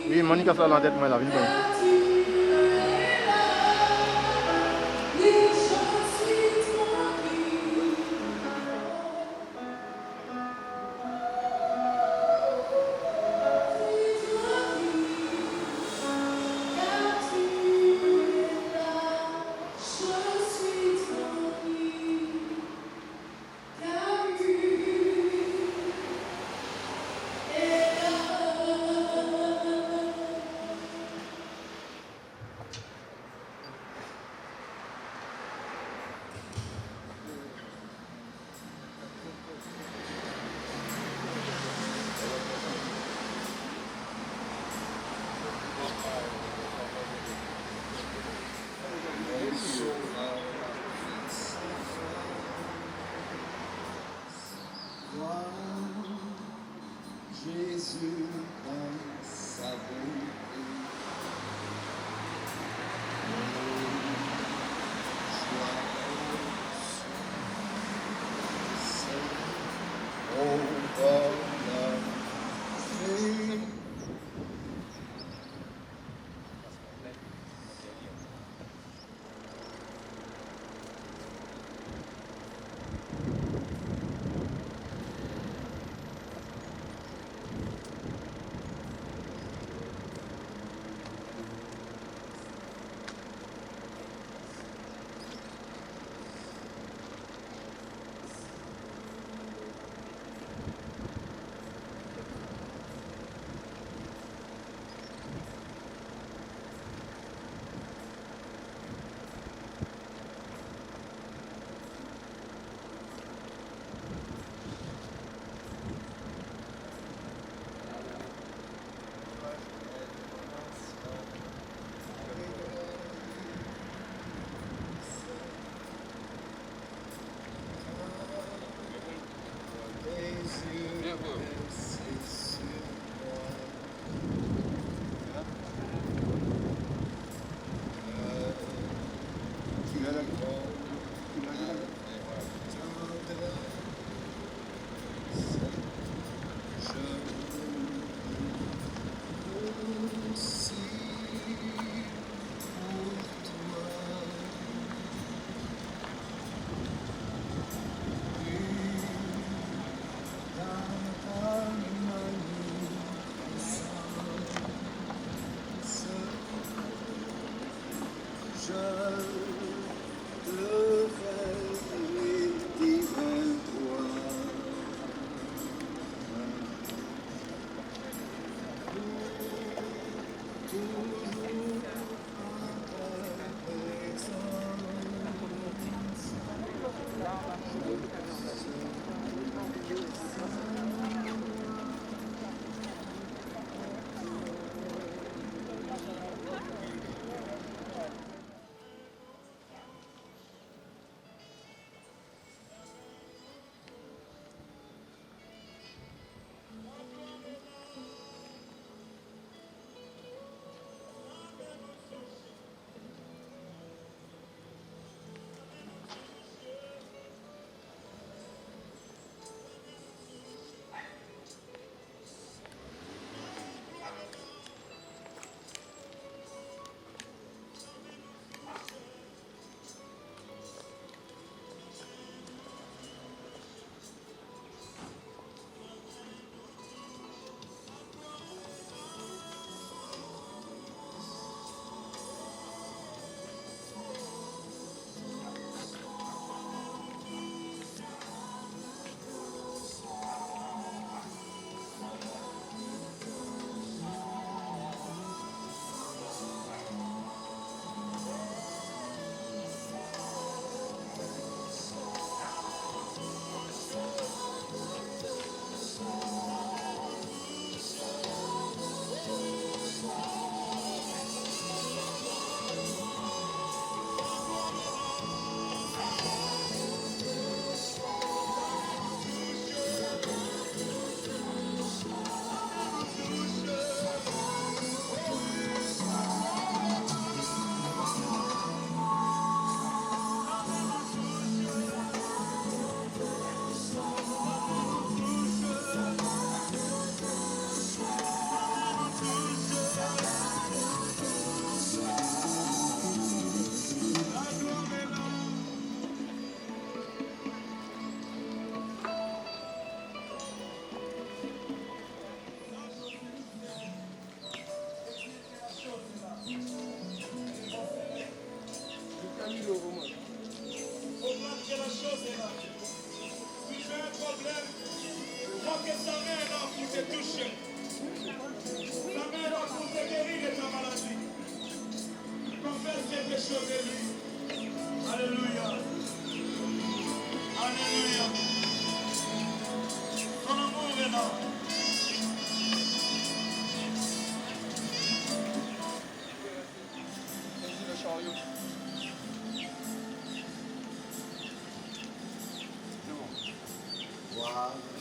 Oui, Monica ça dans la tête, moi, la ville. Jésus dans sa bonté.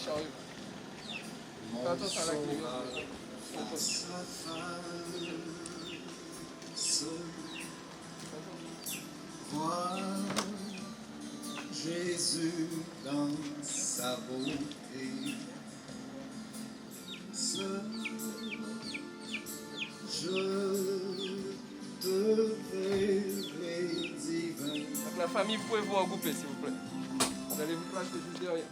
chariot. Fais attention à la clé. Face à face, vois Jésus dans sa beauté. Seul, je te verrai divin. Donc la famille, vous pouvez vous regrouper s'il vous plaît. Vous allez vous placer juste derrière.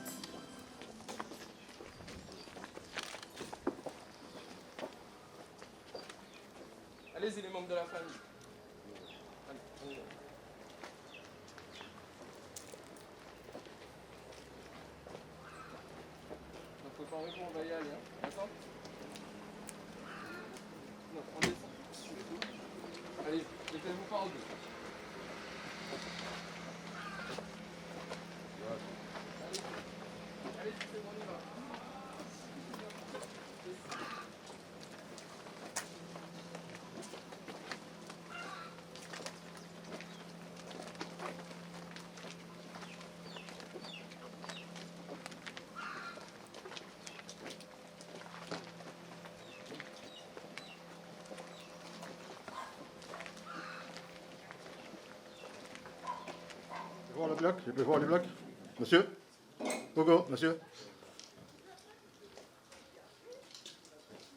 Allez-y les membres de la famille. Allez. Donc préparez-vous, on va y aller. Hein. D'accord? Non, on descend. Allez, mettez-vous par deux. Allez, c'est bon, on y va. Je peux voir le bloc? Je peux voir le bloc? Monsieur? Pogo, monsieur?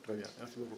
Très bien, merci beaucoup.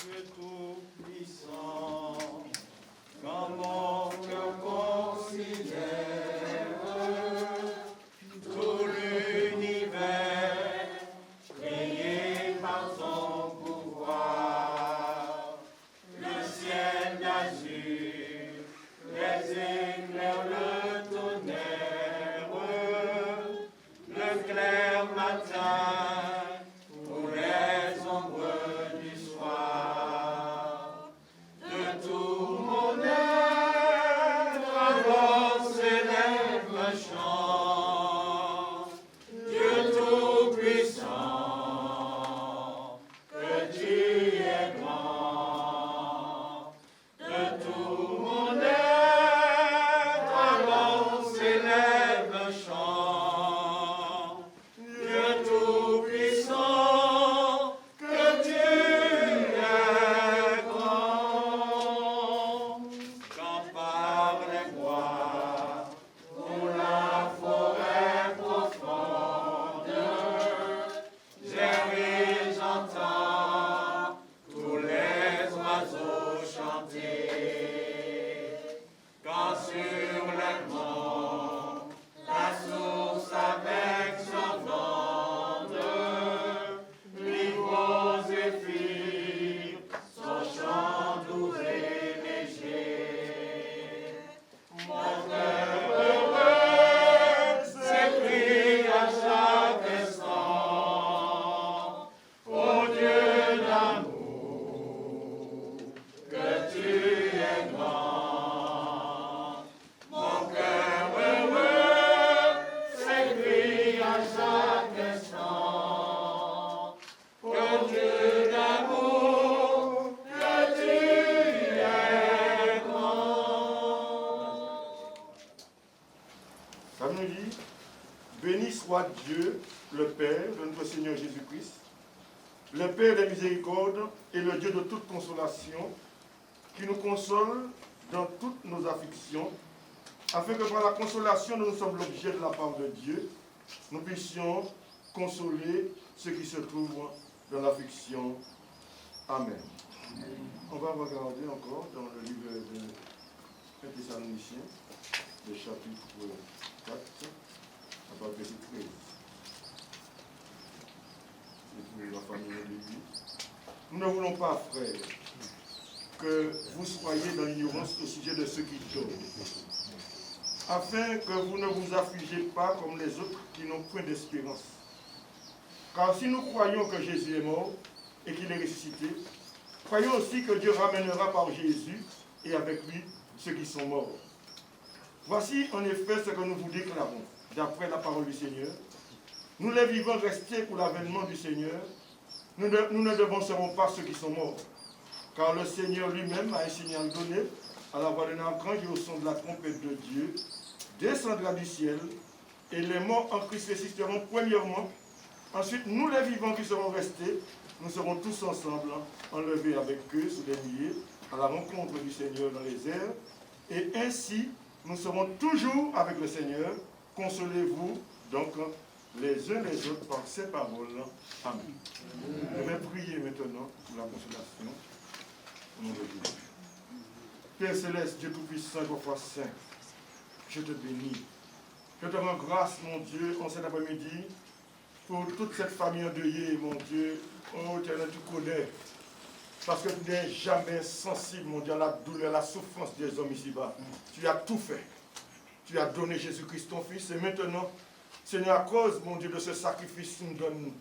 Dieu tout-puissant, quand mon cœur considère tout l'univers créé par son pouvoir, le ciel d'azur, les éclairs, le tonnerre, le clair matin, ou les ombres du soir. De tout mon être, alors s'élève un chant. Dieu tout-puissant, que tu es grand. De tout mon être, alors s'élève un chant. Dieu tout La Bible nous dit, béni soit Dieu, le Père de notre Seigneur Jésus-Christ, le Père des miséricordes et le Dieu de toute consolation, qui nous console dans toutes nos afflictions, afin que par la consolation dont nous sommes l'objet de la part de Dieu, nous puissions consoler ceux qui se trouvent dans l'affliction. Amen. On va regarder encore dans le livre de 1 Thessaloniciens, le chapitre 4, à partir du verset 13. C'est pour la famille de Lévi. Nous ne voulons pas, frères, que vous soyez dans l'ignorance au sujet de ceux qui dorment, afin que vous ne vous affligez pas comme les autres qui n'ont point d'espérance. Car si nous croyons que Jésus est mort et qu'il est ressuscité, croyons aussi que Dieu ramènera par Jésus et avec lui ceux qui sont morts. Voici en effet ce que nous vous déclarons, d'après la parole du Seigneur. Nous les vivants restés pour l'avènement du Seigneur, nous ne devancerons pas ceux qui sont morts. Car le Seigneur lui-même a un signal donné à la voix d'un archange et au son de la trompette de Dieu, descendra du ciel, et les morts en Christ ressusciteront premièrement. Ensuite, nous les vivants qui serons restés, nous serons tous ensemble enlevés avec eux sous les nuées à la rencontre du Seigneur dans les airs. Et ainsi, nous serons toujours avec le Seigneur. Consolez-vous donc les uns les autres par ces paroles. Amen. Je vais prier maintenant pour la consolation. Au nom de Dieu. Père Céleste, Dieu Tout-Puissant, fois Saint, je te bénis. Je te rends grâce, mon Dieu, en cet après-midi, pour toute cette famille endeuillée, mon Dieu. Oh, Éternel, tu connais. Parce que tu n'es jamais sensible, mon Dieu, à la douleur, à la souffrance des hommes ici-bas. Tu as tout fait. Tu as donné Jésus-Christ, ton Fils, et maintenant, Seigneur, à cause, mon Dieu, de ce sacrifice, tu nous donnes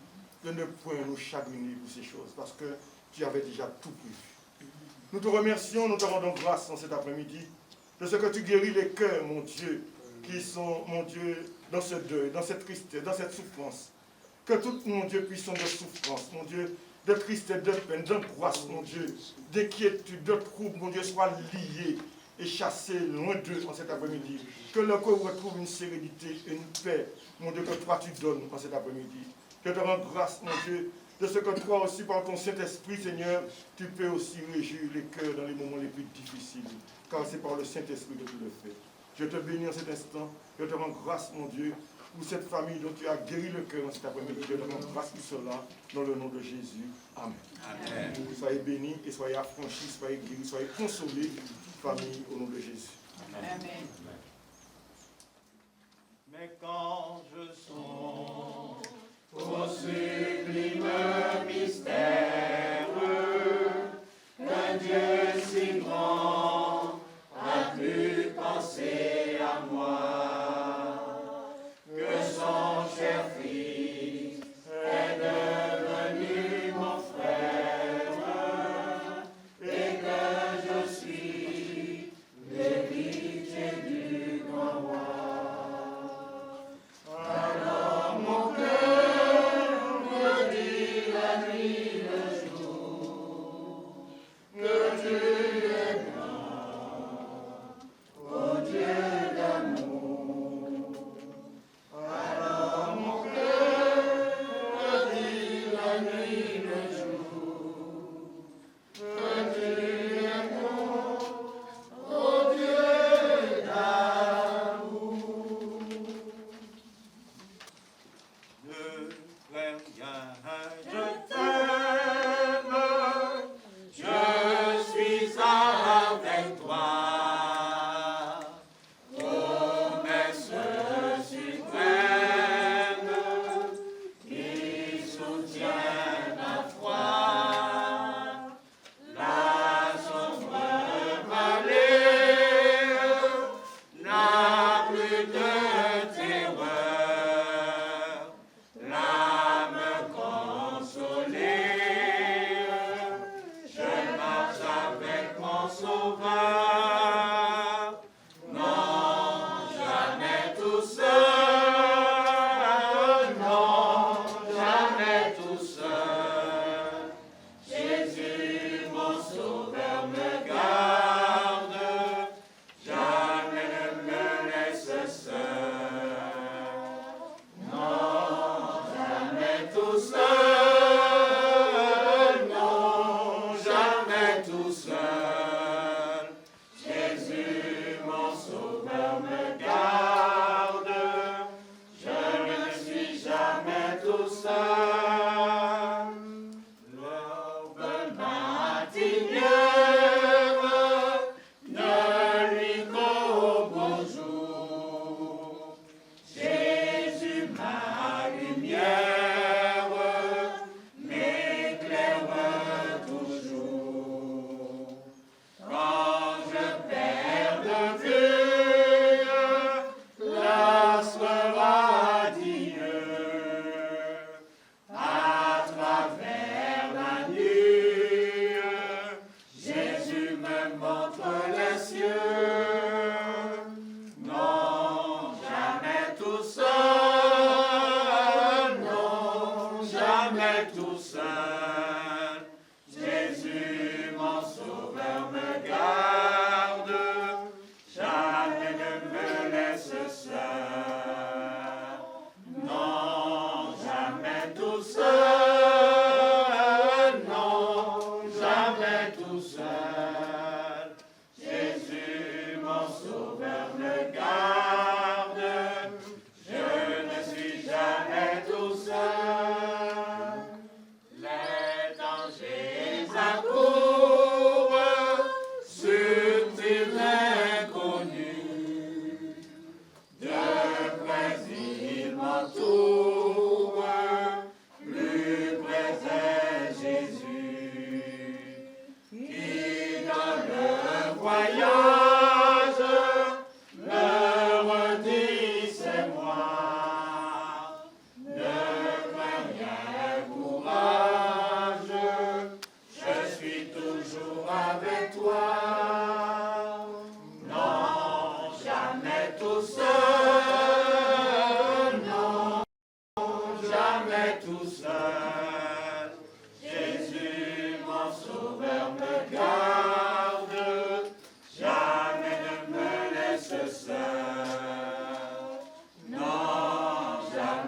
de ne point nous chagriner pour ces choses, parce que tu avais déjà tout pris. Nous te remercions, nous te rendons grâce en cet après-midi, de ce que tu guéris les cœurs, mon Dieu, qui sont, mon Dieu, dans ce deuil, dans cette tristesse, dans cette souffrance. Que toutes, mon Dieu, puissance de souffrance, mon Dieu, de tristesse, de peine, d'angoisse, mon Dieu, d'inquiétude, de trouble, mon Dieu, soient liés et chassés loin d'eux en cet après-midi. Que leur corps retrouve une sérénité et une paix, mon Dieu, que toi tu donnes en cet après-midi. Je te rends grâce, mon Dieu, de ce que toi aussi, par ton Saint-Esprit, Seigneur, tu peux aussi réjouir les cœurs dans les moments les plus difficiles, car c'est par le Saint-Esprit que tu le fais. Je te bénis en cet instant, je te rends grâce, mon Dieu, pour cette famille dont tu as guéri le cœur en cet après-midi. Je te rends grâce pour cela, dans le nom de Jésus. Amen. Amen. Soyez bénis et soyez affranchis, soyez guéris, soyez consolés, famille, au nom de Jésus. Amen. Amen. Mais quand je songe au sublime mystère qu'un Dieu si grand a pu penser à moi, que son cher Fils est devenu mon frère et que je suis l'héritier du grand roi.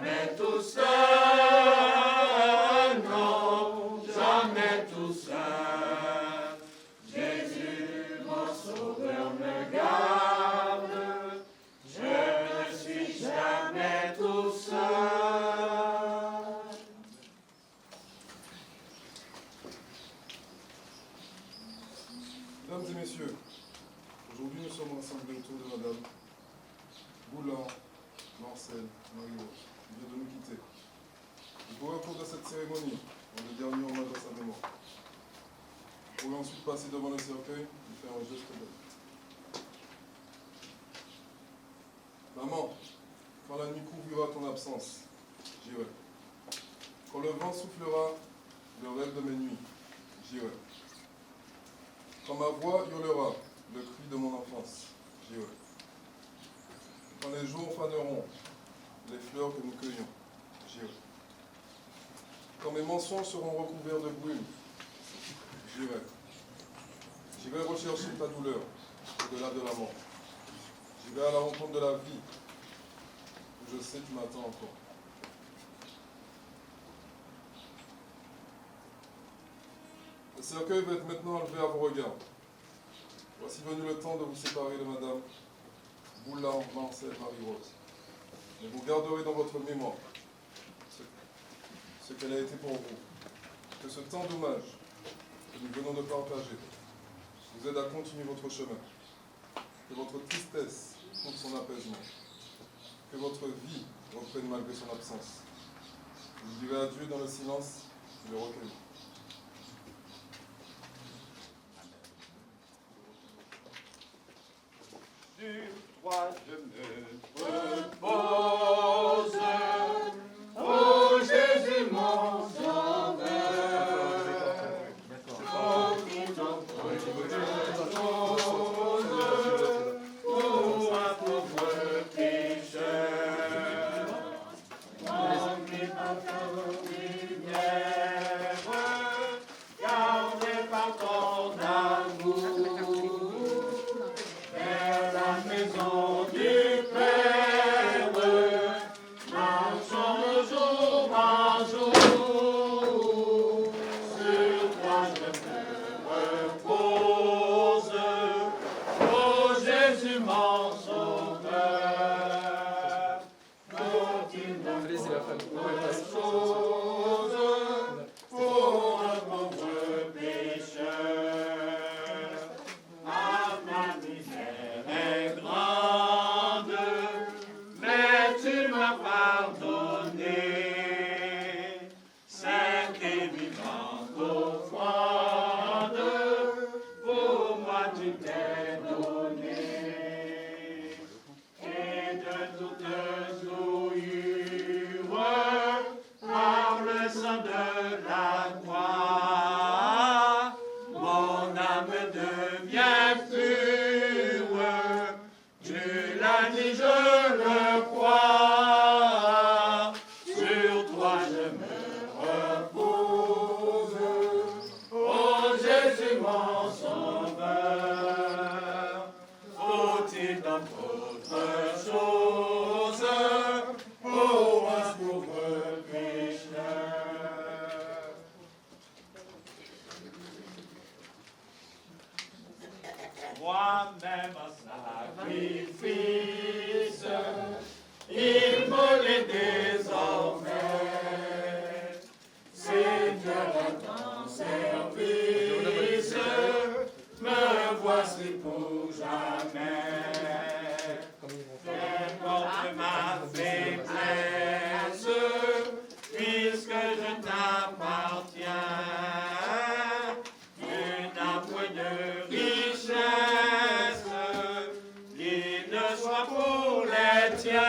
jamais tout seul, non, jamais tout seul. Jésus, mon sauveur, me garde, je ne suis jamais tout seul. Mesdames et messieurs, aujourd'hui nous sommes rassemblés autour de Madame Boulan, Marcel, Marie-Rose, qui vient de nous quitter. Vous pourrez au cours de cette cérémonie, en le dernier hommage à sa mémoire. Vous pourrez ensuite passer devant le cercueil et faire un geste d'aide. Maman, quand la nuit couvrira ton absence, j'irai. Quand le vent soufflera le rêve de mes nuits, j'irai. Quand ma voix hurlera le cri de mon enfance, j'irai. Quand les jours faneront les fleurs que nous cueillons, j'irai. Quand mes mensonges seront recouverts de brume, j'irai. J'irai rechercher ta douleur au-delà de la mort. J'irai à la rencontre de la vie, où je sais que tu m'attends encore. Le cercueil va être maintenant enlevé à vos regards. Voici venu le temps de vous séparer de Madame Boulan, Marcel, Marie-Rose. Mais vous garderez dans votre mémoire ce qu'elle a été pour vous. Que ce temps d'hommage que nous venons de partager vous aide à continuer votre chemin. Que votre tristesse trouve son apaisement. Que votre vie reprenne malgré son absence. Vous direz adieu dans le silence et le recueil. Sur toi je me repose, ô Jésus mon sauveur, ô qui t'offre de choses, pour un pauvre pécheur, rempli par ta lumière, gardé par ton amour. La maison du Père, marchons de jour en jour. Sur toi je me repose, ô Jésus mon sauveur. Faut-il donc autre chose pour un pauvre pécheur? Ah, ma misère est grande, mais tu m'as pardonné. Sainte et vivante offrande, pour moi tu t'es donné. Et de toutes souillures, par le sang de la croix, mon âme devient pure. Tu l'as dit, je le crois. Sur toi je me repose, ô Jésus mon sauveur. Faut-il donc autre chose pour un pauvre pécheur? Moi-même un sacrifice, immolé désormais. Seigneur, à ton service, me voici pour jamais. Qu'importe ma faiblesse, puisque je t'appartiens. Tu n'as point de richesse qui ne soit pour les tiens.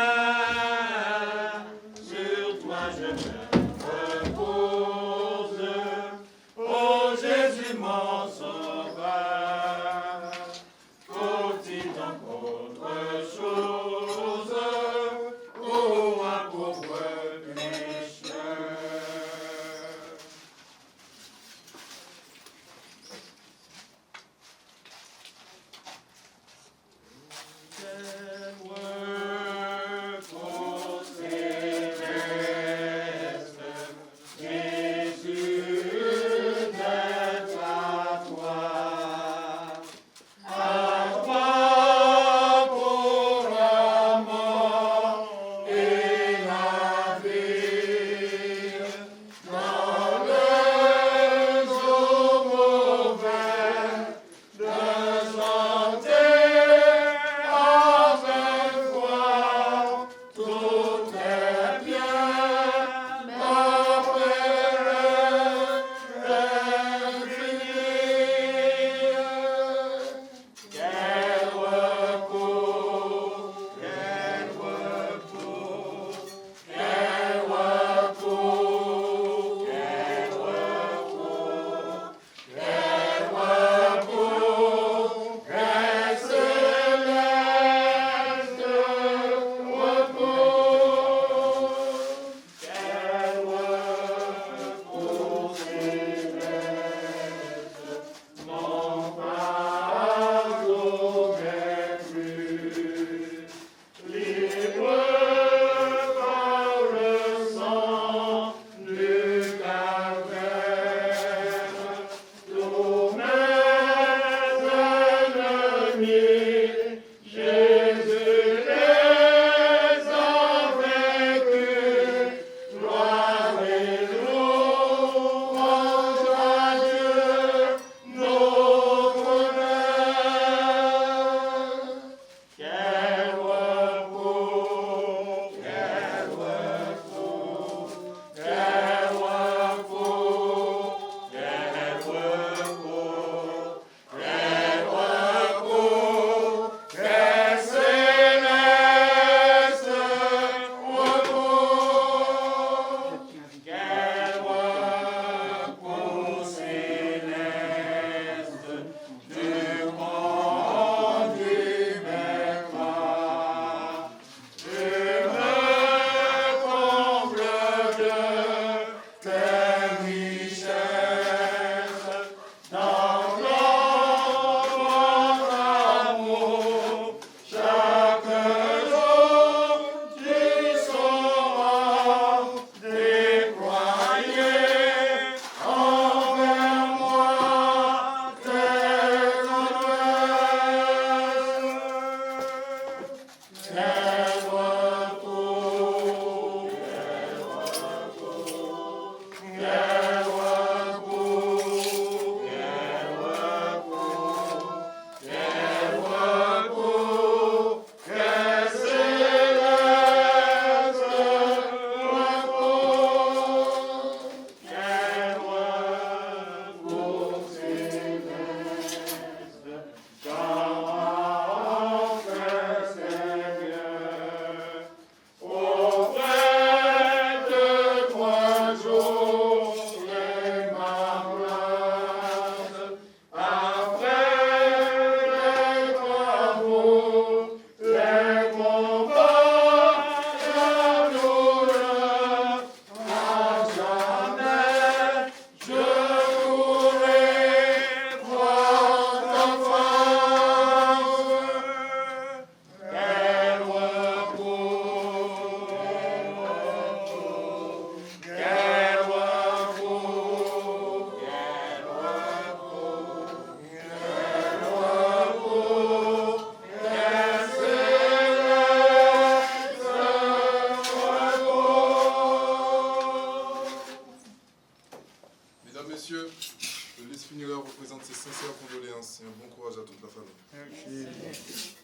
représente ses sincères condoléances et un bon courage à toute la famille. Merci.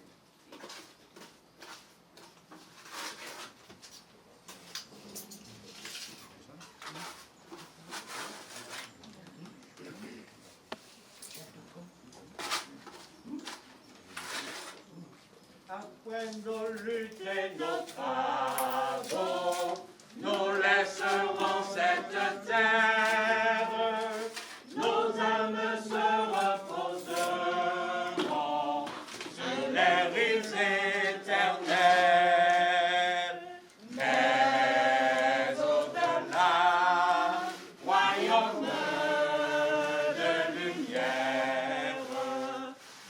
Après nos luttes et nos travaux, nous laisserons cette terre. Nos âmes se reposeront sur les rives éternelles. Mais au-delà, royaume de lumière,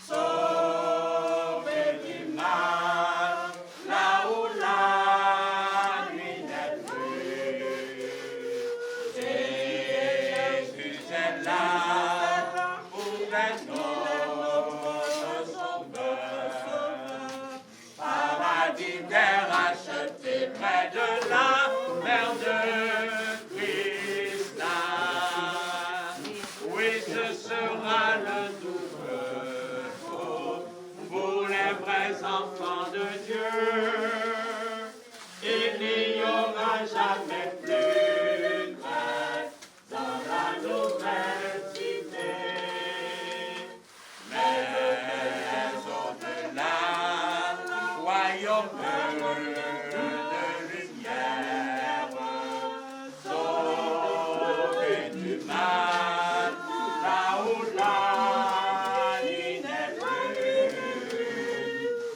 sauvé du mal, là où la nuit n'est plus. Jésus est là pour être notre sauveur. Paradis terre racheté près de la mer de cristal. Oui, ce sera le doux pour les vrais enfants de Dieu. Il n'y aura jamais plus de crainte dans la nouvelle cité. Mais au-delà, royaume de lumière, sauvé du mal, là où la nuit n'est plus.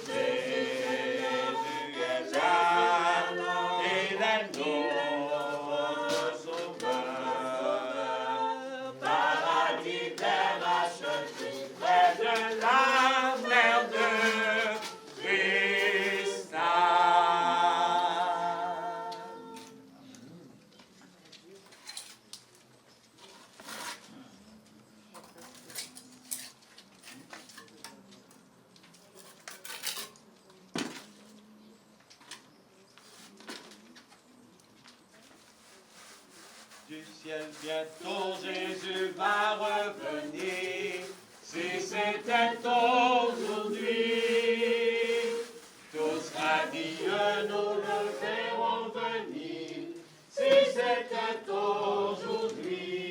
Jésus est là, il est notre sauveur. Paradis terre racheté près de la mer de cristal. Du ciel bientôt Jésus va revenir. Si c'était aujourd'hui, tous radieux nous le verrons venir. Si c'était aujourd'hui,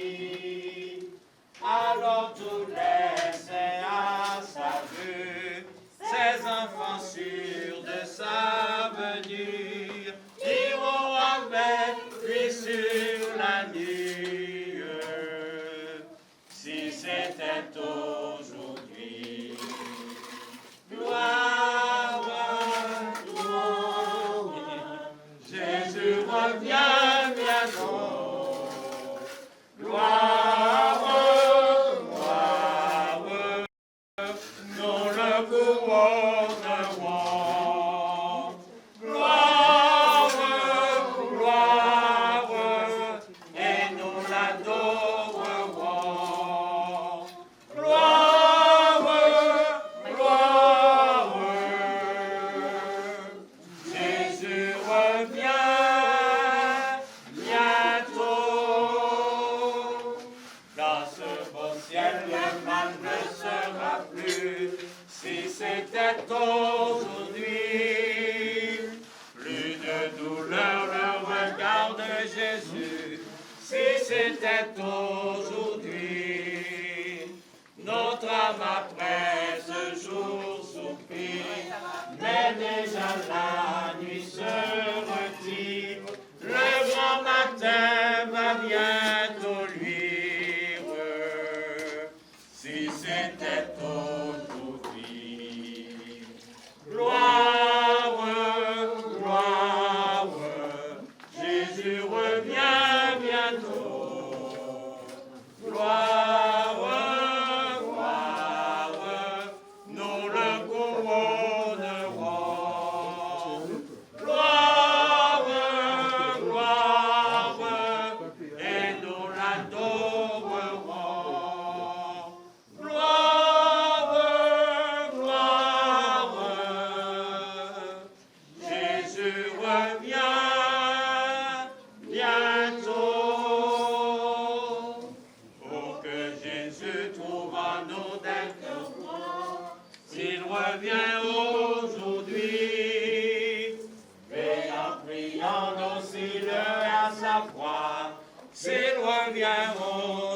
alors tout laissait à sa vue, ses enfants sûrs de sa venue, iront avec lui sur la nue. Si c'était aujourd'hui, gloire, gloire, Jésus revient bientôt. Gloire, gloire, nous le couronnerons. Gloire, gloire, et nous l'adorerons. Gloire, gloire, Jésus revient bientôt. Dans ce beau ciel, le mal ne sera plus. Si c'était aujourd'hui, plus de douleur le regard de Jésus. Si c'était aujourd'hui, notre âme après ce jour soupire, mais déjà la nuit se retire. Le grand matin va bientôt luire. Si c'était aujourd'hui, gloire, gloire, Jésus revient bientôt. Gloire, gloire, priant docile à sa voix, s'il revient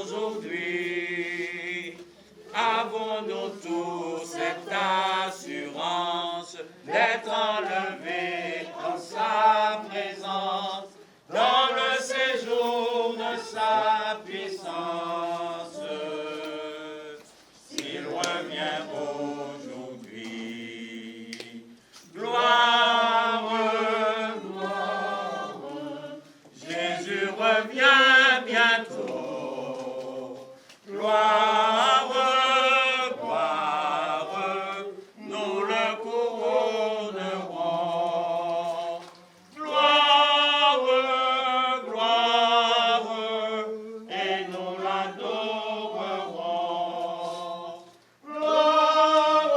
aujourd'hui. Avons-nous tous cette assurance d'être enlevés en sa présence, dans le séjour de sa puissance, s'il revient aujourd'hui. Gloire, gloire, Jésus revient bientôt. Gloire, gloire, nous le couronnerons. Gloire, gloire, et nous l'adorerons. Gloire,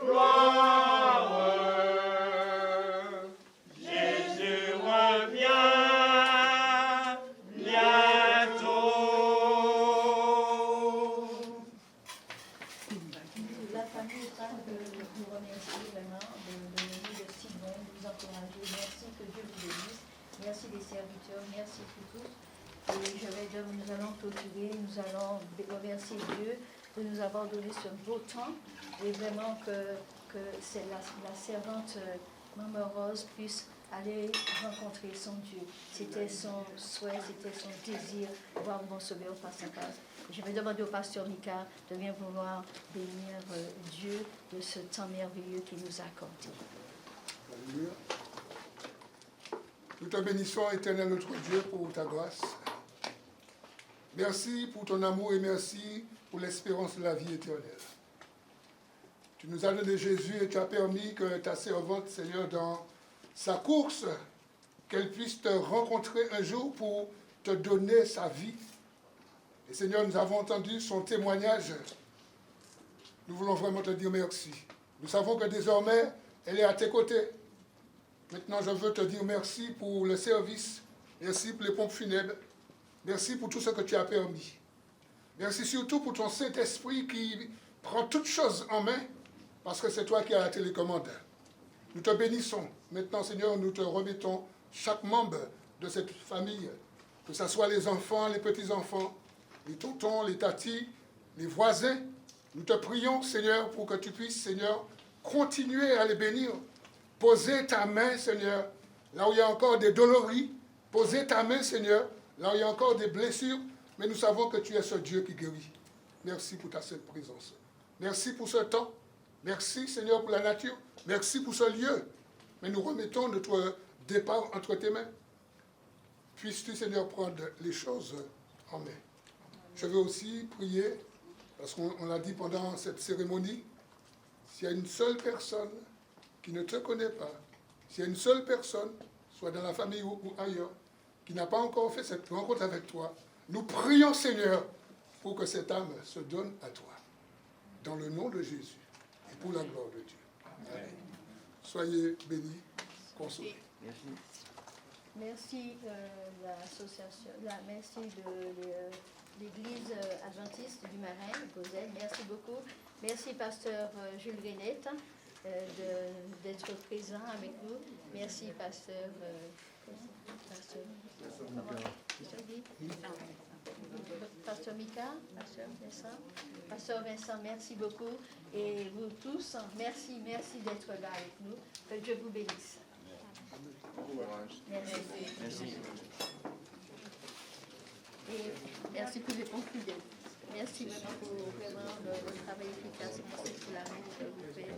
gloire, Jésus revient bientôt. La famille vous remercie vraiment de nous de si loin, de vous encourager. Merci, que Dieu vous bénisse. Merci des serviteurs, merci pour tous. Et nous allons clôturer, nous allons remercier Dieu de nous avoir donné ce beau temps et vraiment que c'est la servante Maman Rose puisse aller rencontrer son Dieu. C'était son souhait, c'était son désir de voir mon sauveur face à face. Je vais demander au pasteur Mika de bien vouloir bénir Dieu de ce temps merveilleux qu'il nous a accordé. Alléluia. Nous te bénissons, éternel notre Dieu, pour ta grâce. Merci pour ton amour et merci pour l'espérance de la vie éternelle. Tu nous as donné Jésus et tu as permis que ta servante, Seigneur, dans sa course, qu'elle puisse te rencontrer un jour pour te donner sa vie. Et Seigneur, nous avons entendu son témoignage. Nous voulons vraiment te dire merci. Nous savons que désormais, elle est à tes côtés. Maintenant, je veux te dire merci pour le service. Merci pour les pompes funèbres. Merci pour tout ce que tu as permis. Merci surtout pour ton Saint-Esprit qui prend toutes choses en main parce que c'est toi qui as la télécommande. Nous te bénissons. Maintenant, Seigneur, nous te remettons chaque membre de cette famille, que ce soit les enfants, les petits-enfants, les tontons, les tatis, les voisins. Nous te prions, Seigneur, pour que tu puisses, Seigneur, continuer à les bénir. Poser ta main, Seigneur, là où il y a encore des dolories. Poser ta main, Seigneur, là où il y a encore des blessures. Mais nous savons que tu es ce Dieu qui guérit. Merci pour ta sainte présence. Merci pour ce temps. Merci, Seigneur, pour la nature. Merci pour ce lieu. Mais nous remettons notre départ entre tes mains. Puisses-tu, Seigneur, prendre les choses en main. Je veux aussi prier, parce qu'on l'a dit pendant cette cérémonie, s'il y a une seule personne qui ne te connaît pas, s'il y a une seule personne, soit dans la famille ou ailleurs, qui n'a pas encore fait cette rencontre avec toi, nous prions, Seigneur, pour que cette âme se donne à toi. Dans le nom de Jésus et pour la gloire de Dieu. Amen. Soyez bénis, consolés. Merci. Merci l'association, merci de l'Église adventiste du Marin, Gozelle. Merci beaucoup. Merci pasteur Jules Guénette d'être présent avec nous. Merci pasteur Mika, pasteur Vincent, merci beaucoup. Et vous tous, merci d'être là avec nous. Que Dieu vous bénisse. Merci. Merci. Et merci pour les pompes fidèles. Merci vraiment pour vraiment le travail efficace. Merci pour la main que vous faites.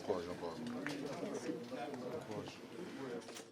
Merci.